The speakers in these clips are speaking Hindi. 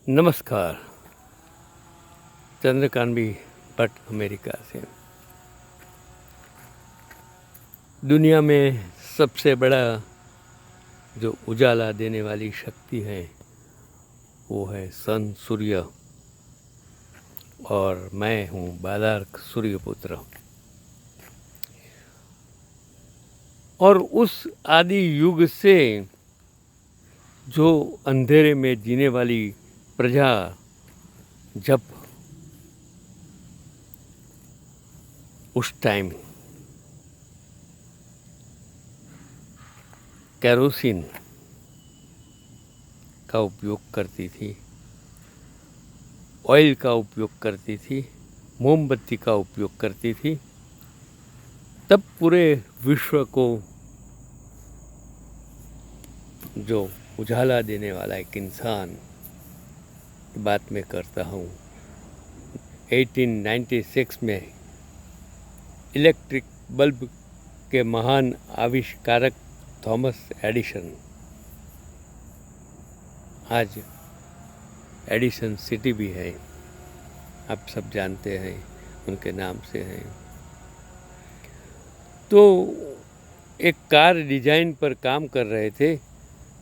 नमस्कार। चंद्रकांत भट्ट अमेरिका से। दुनिया में सबसे बड़ा जो उजाला देने वाली शक्ति है वो है सन सूर्य, और मैं हूँ बालार्क सूर्यपुत्र। और उस आदि युग से जो अंधेरे में जीने वाली प्रजा जब उस टाइम केरोसिन का उपयोग करती थी, ऑयल का उपयोग करती थी, मोमबत्ती का उपयोग करती थी, तब पूरे विश्व को जो उजाला देने वाला एक इंसान की बात मैं करता हूँ। 1896 में इलेक्ट्रिक बल्ब के महान आविष्कारक थॉमस एडिसन, आज एडिसन सिटी भी है, आप सब जानते हैं, उनके नाम से है। तो एक कार डिजाइन पर काम कर रहे थे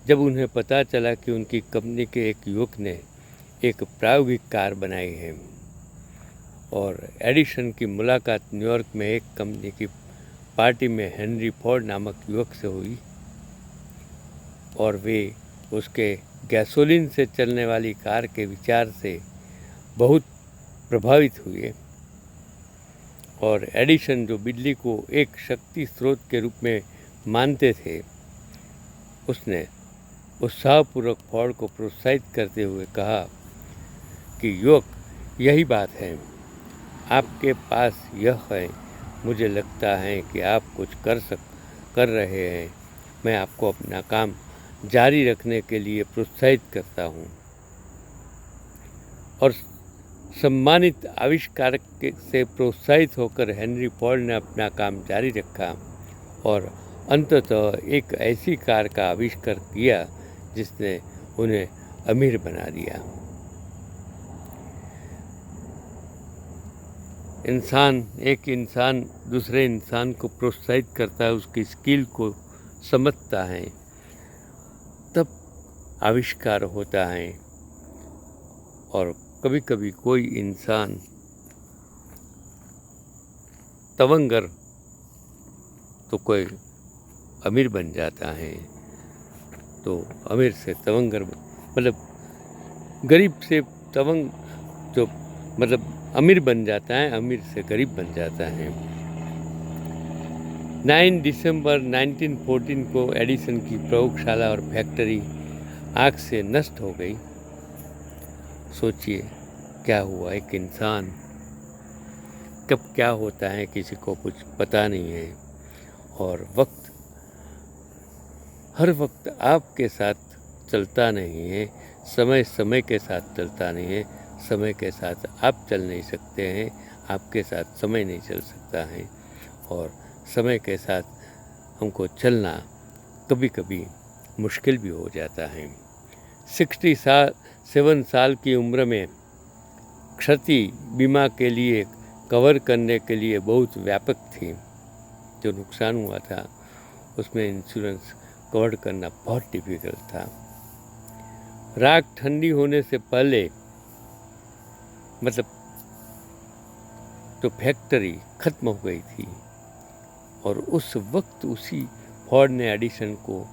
जब उन्हें पता चला कि उनकी कंपनी के एक युवक ने एक प्रायोगिक कार बनाई है। और एडिसन की मुलाकात न्यूयॉर्क में एक कंपनी की पार्टी में हेनरी फोर्ड नामक युवक से हुई, और वे उसके गैसोलीन से चलने वाली कार के विचार से बहुत प्रभावित हुए। और एडिसन जो बिजली को एक शक्ति स्रोत के रूप में मानते थे, उसने उत्साहपूर्वक फोर्ड को प्रोत्साहित करते हुए कहा कि युवक, यही बात है, आपके पास यह है, मुझे लगता है कि आप कुछ कर रहे हैं, मैं आपको अपना काम जारी रखने के लिए प्रोत्साहित करता हूँ। और सम्मानित आविष्कारक से प्रोत्साहित होकर हेनरी फोर्ड ने अपना काम जारी रखा और अंततः एक ऐसी कार का आविष्कार किया जिसने उन्हें अमीर बना दिया। एक इंसान दूसरे इंसान को प्रोत्साहित करता है, उसकी स्किल को समझता है, तब आविष्कार होता है। और कभी कभी कोई इंसान तवंगर तो कोई अमीर बन जाता है, तो अमीर से तवंगर मतलब गरीब से तवंग जो मतलब अमीर बन जाता है, अमीर से गरीब बन जाता है। 9 दिसंबर 1914 को एडिसन की प्रयोगशाला और फैक्ट्री आग से नष्ट हो गई। सोचिए क्या हुआ। एक इंसान, कब क्या होता है किसी को कुछ पता नहीं है। और हर वक्त आपके साथ चलता नहीं है, समय समय के साथ चलता नहीं है, समय के साथ आप चल नहीं सकते हैं, आपके साथ समय नहीं चल सकता है। और समय के साथ हमको चलना कभी कभी मुश्किल भी हो जाता है। 67 साल की उम्र में क्षति बीमा के लिए कवर करने के लिए बहुत व्यापक थी। जो नुकसान हुआ था उसमें इंश्योरेंस कवर करना बहुत डिफिकल्ट था। राख ठंडी होने से पहले मतलब तो फैक्ट्री खत्म हो गई थी, और उस वक्त उसी फोर्ड ने एडिसन को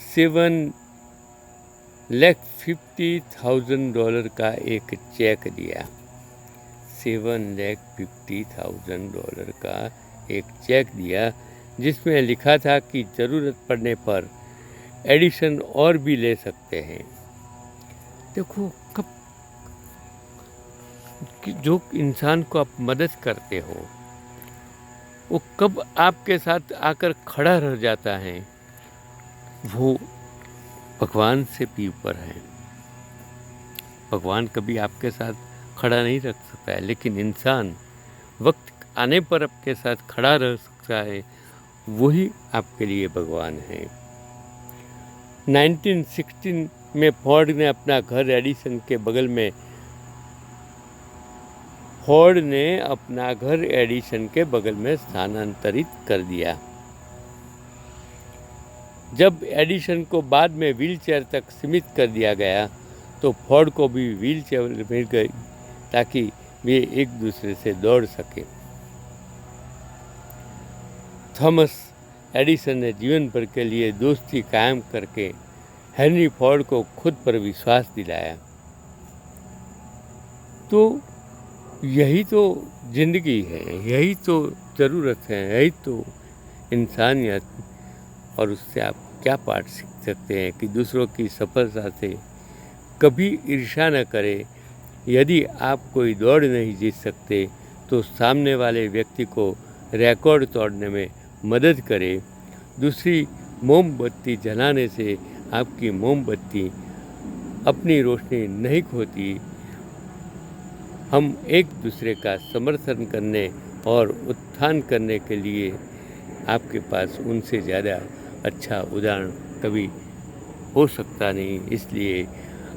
$750,000 का एक चेक दिया। $750,000 का एक चेक दिया, जिसमें लिखा था कि ज़रूरत पड़ने पर एडिसन और भी ले सकते हैं। देखो, कब जो इंसान को आप मदद करते हो वो कब आपके साथ आकर खड़ा रह जाता है, वो भगवान से भी ऊपर है। भगवान कभी आपके साथ खड़ा नहीं रख सकता है, लेकिन इंसान वक्त आने पर आपके साथ खड़ा रह सकता है, वही आपके लिए भगवान है। 1916 में फोर्ड ने अपना घर एडिसन के बगल में फोर्ड ने अपना घर एडिसन के बगल में स्थानांतरित कर दिया। जब एडिसन को बाद में व्हीलचेयर तक सीमित कर दिया गया तो फोर्ड को भी व्हीलचेयर मिल गई ताकि वे एक दूसरे से दौड़ सकें। थॉमस एडिसन ने जीवन भर के लिए दोस्ती कायम करके हेनरी फोर्ड को खुद पर विश्वास दिलाया। तो यही तो जिंदगी है, यही तो ज़रूरत है, यही तो इंसानियत। और उससे आप क्या पाठ सीख सकते हैं कि दूसरों की सफलता से कभी ईर्ष्या न करें। यदि आप कोई दौड़ नहीं जीत सकते तो सामने वाले व्यक्ति को रिकॉर्ड तोड़ने में मदद करें। दूसरी मोमबत्ती जलाने से आपकी मोमबत्ती अपनी रोशनी नहीं खोती। हम एक दूसरे का समर्थन करने और उत्थान करने के लिए आपके पास उनसे ज़्यादा अच्छा उदाहरण कभी हो सकता नहीं। इसलिए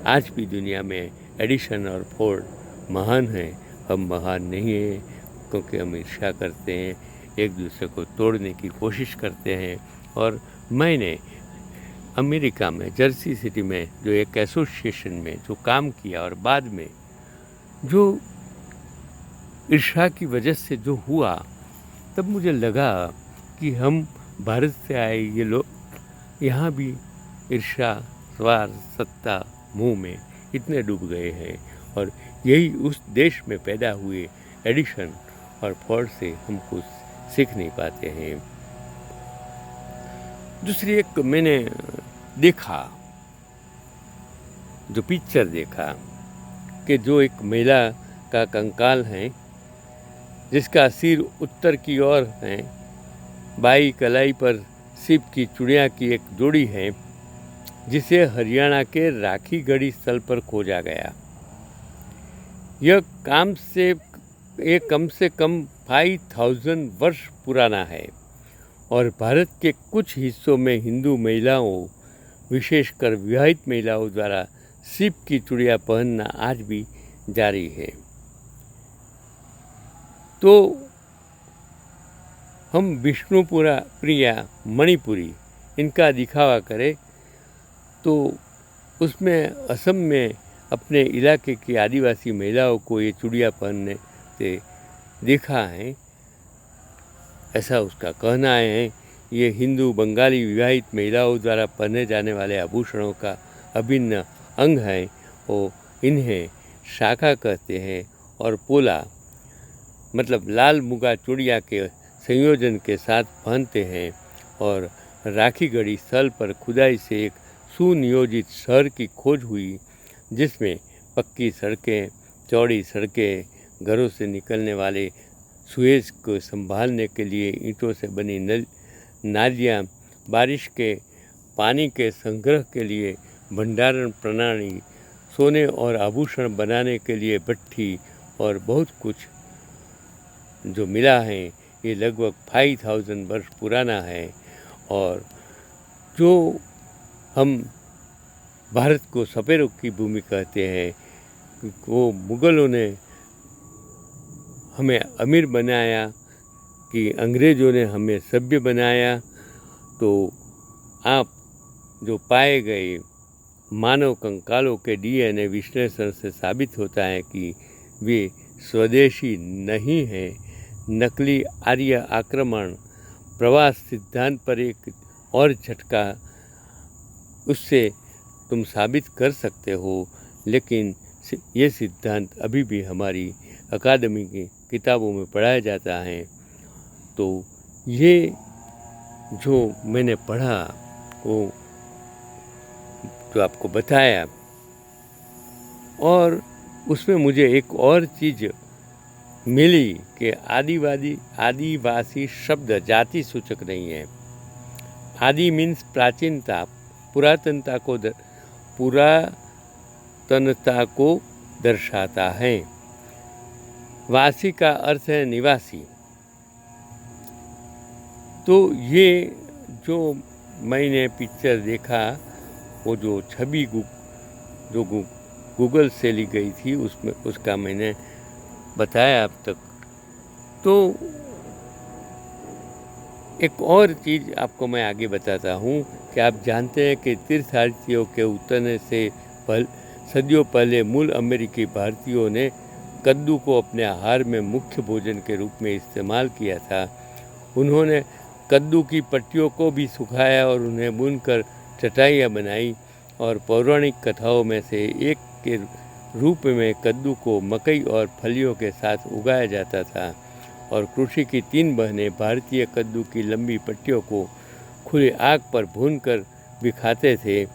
आज भी दुनिया में एडिसन और फोर्ड महान हैं, हम महान नहीं हैं क्योंकि हम ईर्ष्या करते हैं, एक दूसरे को तोड़ने की कोशिश करते हैं। और मैंने अमेरिका में जर्सी सिटी में जो एक एसोसिएशन में जो काम किया और बाद में जो ईर्ष्या की वजह से जो हुआ, तब मुझे लगा कि हम भारत से आए ये लोग यहाँ भी ईर्ष्या, स्वार्थ, सत्ता, मुँह में इतने डूब गए हैं। और यही उस देश में पैदा हुए एडिसन और फोर्ड से हम कुछ सीख नहीं पाते हैं। दूसरी एक मैंने देखा, जो पिक्चर देखा कि जो एक महिला का कंकाल है जिसका सिर उत्तर की ओर है, बाई कलाई पर सीप की चुड़िया की एक जोड़ी है जिसे हरियाणा के राखीगढ़ी स्थल पर खोजा गया। यह कम से कम 5000 वर्ष पुराना है और भारत के कुछ हिस्सों में हिंदू महिलाओं, विशेषकर विवाहित महिलाओं द्वारा सीप की चूड़ियाँ पहनना आज भी जारी है। तो हम विष्णुपुरा प्रिया मणिपुरी इनका दिखावा करें तो उसमें असम में अपने इलाके की आदिवासी महिलाओं को ये चूड़ियाँ पहनने से देखा है, ऐसा उसका कहना है। ये हिंदू बंगाली विवाहित महिलाओं द्वारा पहने जाने वाले आभूषणों का अभिन्न अंग है और इन्हें शाखा कहते हैं और पोला मतलब लाल मुगा चूड़िया के संयोजन के साथ पहनते हैं। और राखीगढ़ी स्थल पर खुदाई से एक सुनियोजित शहर की खोज हुई जिसमें पक्की सड़कें, चौड़ी सड़कें, घरों से निकलने वाले सुएज को संभालने के लिए ईंटों से बनी नालियाँ, बारिश के पानी के संग्रह के लिए भंडारण प्रणाली, सोने और आभूषण बनाने के लिए भट्ठी और बहुत कुछ जो मिला है। ये लगभग 5000 वर्ष पुराना है। और जो हम भारत को सपेरों की भूमि कहते हैं, वो मुग़लों ने हमें अमीर बनाया कि अंग्रेज़ों ने हमें सभ्य बनाया। तो आप जो पाए गए मानव कंकालों के डीएनए विश्लेषण से साबित होता है कि वे स्वदेशी नहीं हैं। नकली आर्य आक्रमण प्रवास सिद्धांत पर एक और झटका उससे तुम साबित कर सकते हो, लेकिन ये सिद्धांत अभी भी हमारी अकादमी की किताबों में पढ़ाया जाता है। तो ये जो मैंने पढ़ा वो जो आपको बताया, और उसमें मुझे एक और चीज़ मिली कि आदिवासी शब्द जाति सूचक नहीं है। आदि मीन्स प्राचीनता, पुरातनता को दर्शाता है। वासी का अर्थ है निवासी। तो ये जो मैंने पिक्चर देखा, वो जो छवि जो गूगल से ली गई थी उसमें उसका मैंने बताया अब तक। तो एक और चीज़ आपको मैं आगे बताता हूँ कि आप जानते हैं कि तीर्थयात्रियों के उतरने से सदियों पहले मूल अमेरिकी भारतीयों ने कद्दू को अपने आहार में मुख्य भोजन के रूप में इस्तेमाल किया था। उन्होंने कद्दू की पत्तियों को भी सुखाया और उन्हें भूनकर चटाइयाँ बनाई और पौराणिक कथाओं में से एक के रूप में कद्दू को मकई और फलियों के साथ उगाया जाता था। और कृषि की 3 बहनें भारतीय कद्दू की लंबी पत्तियों को खुली आग पर भूनकर भी खाते थे।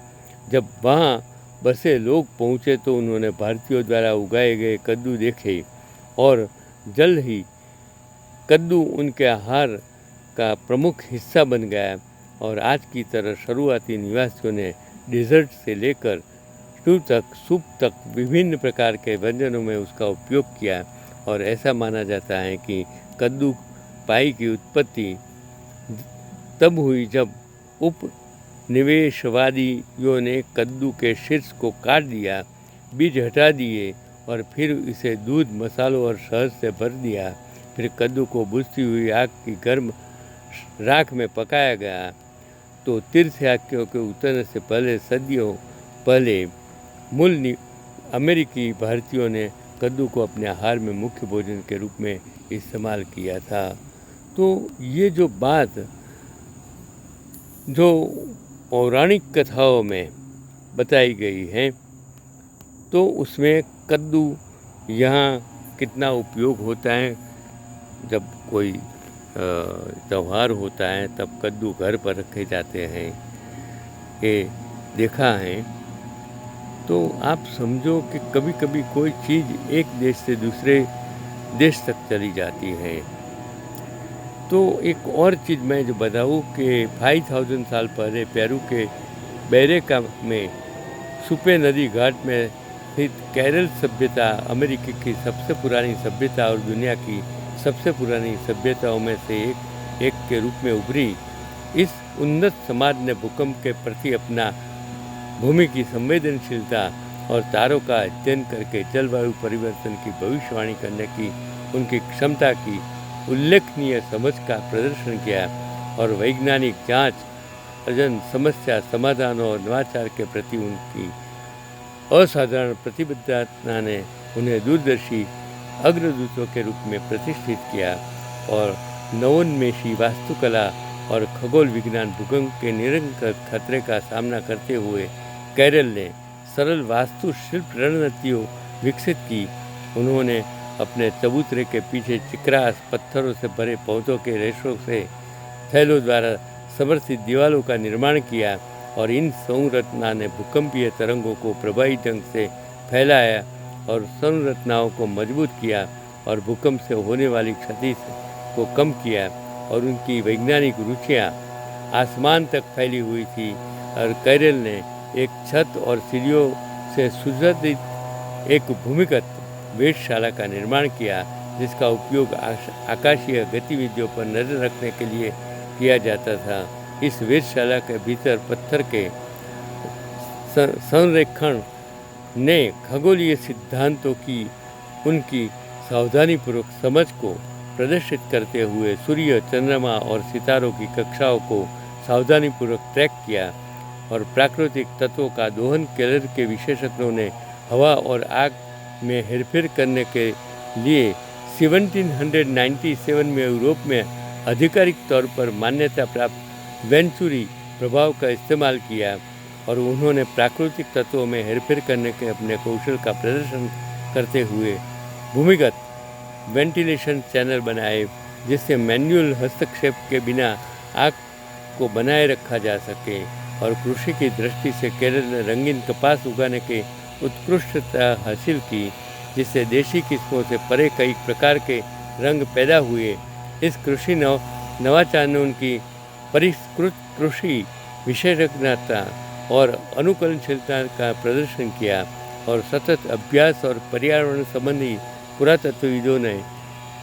जब वहाँ बसे लोग पहुँचे तो उन्होंने भारतीयों द्वारा उगाए गए कद्दू देखे और जल्द ही कद्दू उनके आहार का प्रमुख हिस्सा बन गया। और आज की तरह शुरुआती निवासियों ने डेजर्ट से लेकर सूप तक विभिन्न प्रकार के व्यंजनों में उसका उपयोग किया। और ऐसा माना जाता है कि कद्दू पाई की उत्पत्ति तब हुई जब उपनिवेशवादियों ने कद्दू के शीर्ष को काट दिया, बीज हटा दिए और फिर इसे दूध, मसालों और शहद से भर दिया। फिर कद्दू को बुझती हुई आग की गर्म राख में पकाया गया। तो तीर्थयात्रियों के उतरने से पहले सदियों पहले मूल अमेरिकी भारतीयों ने कद्दू को अपने आहार में मुख्य भोजन के रूप में इस्तेमाल किया था। तो ये जो बात जो पौराणिक कथाओं में बताई गई है तो उसमें कद्दू यहाँ कितना उपयोग होता है। जब कोई त्यौहार होता है तब कद्दू घर पर रखे जाते हैं, ये देखा है। तो आप समझो कि कभी कभी कोई चीज़ एक देश से दूसरे देश तक चली जाती है। तो एक और चीज़ मैं जो बताऊँ कि 5000 साल पहले पेरू के बेरेका में सुपे नदी घाट में स्थित केरल सभ्यता अमेरिका की सबसे पुरानी सभ्यता और दुनिया की सबसे पुरानी सभ्यताओं में से एक के रूप में उभरी। इस उन्नत समाज ने भूकंप के प्रति अपना भूमि की संवेदनशीलता और तारों का अध्ययन करके जलवायु परिवर्तन की भविष्यवाणी करने की उनकी क्षमता की उल्लेखनीय समझ का प्रदर्शन किया। और वैज्ञानिक जांच, अध्ययन, समस्या समाधान और नवाचार के प्रति उनकी असाधारण प्रतिबद्धता ने उन्हें दूरदर्शी अग्रदूतों के रूप में प्रतिष्ठित किया। और नवोन्मेषी वास्तुकला और खगोल विज्ञान भूकंप के निरंतर खतरे का सामना करते हुए केरल ने सरल वास्तुशिल्प रणनीतियों विकसित की। उन्होंने अपने चबूतरे के पीछे चिकरास पत्थरों से भरे पौधों के रेशों से थैलों द्वारा समर्थित दीवारों का निर्माण किया और इन संरचना ने भूकंपीय तरंगों को प्रभावी ढंग से फैलाया और संरचनाओं को मजबूत किया और भूकंप से होने वाली क्षति को कम किया। और उनकी वैज्ञानिक रुचियाँ आसमान तक फैली हुई थी। और केरल ने एक छत और सीढ़ियों से सुसज्जित एक भूमिगत वेधशाला का निर्माण किया, जिसका उपयोग आकाशीय गतिविधियों पर नजर रखने के लिए किया जाता था। इस वेधशाला के भीतर पत्थर के संरेखण ने खगोलीय सिद्धांतों की उनकी सावधानीपूर्वक समझ को प्रदर्शित करते हुए सूर्य, चंद्रमा और सितारों की कक्षाओं को सावधानीपूर्वक ट्रैक किया। और प्राकृतिक तत्वों का दोहन केरल के विशेषज्ञों ने हवा और आग में हेरफेर करने के लिए 1797 में यूरोप में आधिकारिक तौर पर मान्यता प्राप्त वेंचुरी प्रभाव का इस्तेमाल किया। और उन्होंने प्राकृतिक तत्वों में हेरफेर करने के अपने कौशल का प्रदर्शन करते हुए भूमिगत वेंटिलेशन चैनल बनाए, जिससे मैन्युअल हस्तक्षेप के बिना आग को बनाए रखा जा सके। और कृषि की दृष्टि से केरल ने रंगीन कपास उगाने की उत्कृष्टता हासिल की, जिससे देशी किस्मों से परे कई प्रकार के रंग पैदा हुए। इस कृषि नवाचार ने उनकी परिष्कृत कृषि विशेषज्ञता और अनुकूलनशीलता का प्रदर्शन किया। और सतत अभ्यास और पर्यावरण संबंधी पुरातत्वविदों ने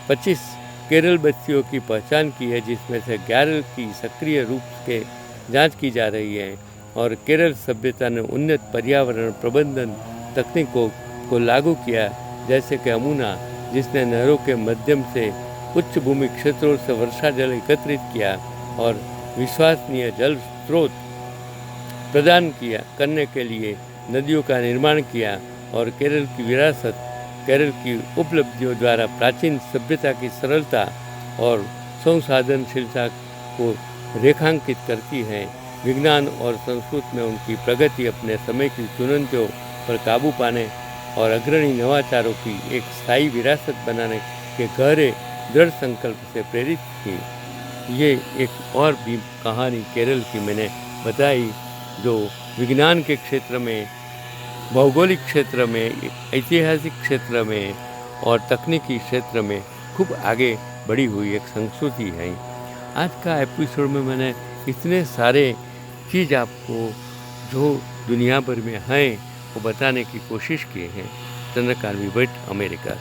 25 केरल बस्तियों की पहचान की है, जिसमें से 11 की सक्रिय रूप से जांच की जा रही है। और केरल सभ्यता ने उन्नत पर्यावरण प्रबंधन तकनीकों को लागू किया, जैसे कि अमुना, जिसने नहरों के माध्यम से उच्च भूमि क्षेत्रों से वर्षा जल एकत्रित किया और विश्वसनीय जल स्रोत प्रदान किया करने के लिए नदियों का निर्माण किया। और केरल की विरासत केरल की उपलब्धियों द्वारा प्राचीन सभ्यता की सरलता और संसाधनशीलता को रेखांकित करती है। विज्ञान और संस्कृति में उनकी प्रगति अपने समय की चुनौतियों पर काबू पाने और अग्रणी नवाचारों की एक स्थायी विरासत बनाने के गहरे दृढ़ संकल्प से प्रेरित थी। ये एक और भी कहानी केरल की मैंने बताई, जो विज्ञान के क्षेत्र में, भौगोलिक क्षेत्र में, ऐतिहासिक क्षेत्र में और तकनीकी क्षेत्र में खूब आगे बढ़ी हुई एक संस्कृति है। आज का एपिसोड में मैंने इतने सारे चीज़ आपको जो दुनिया भर में हैं वो बताने की कोशिश की है। चंद्रकांत विभट, अमेरिका।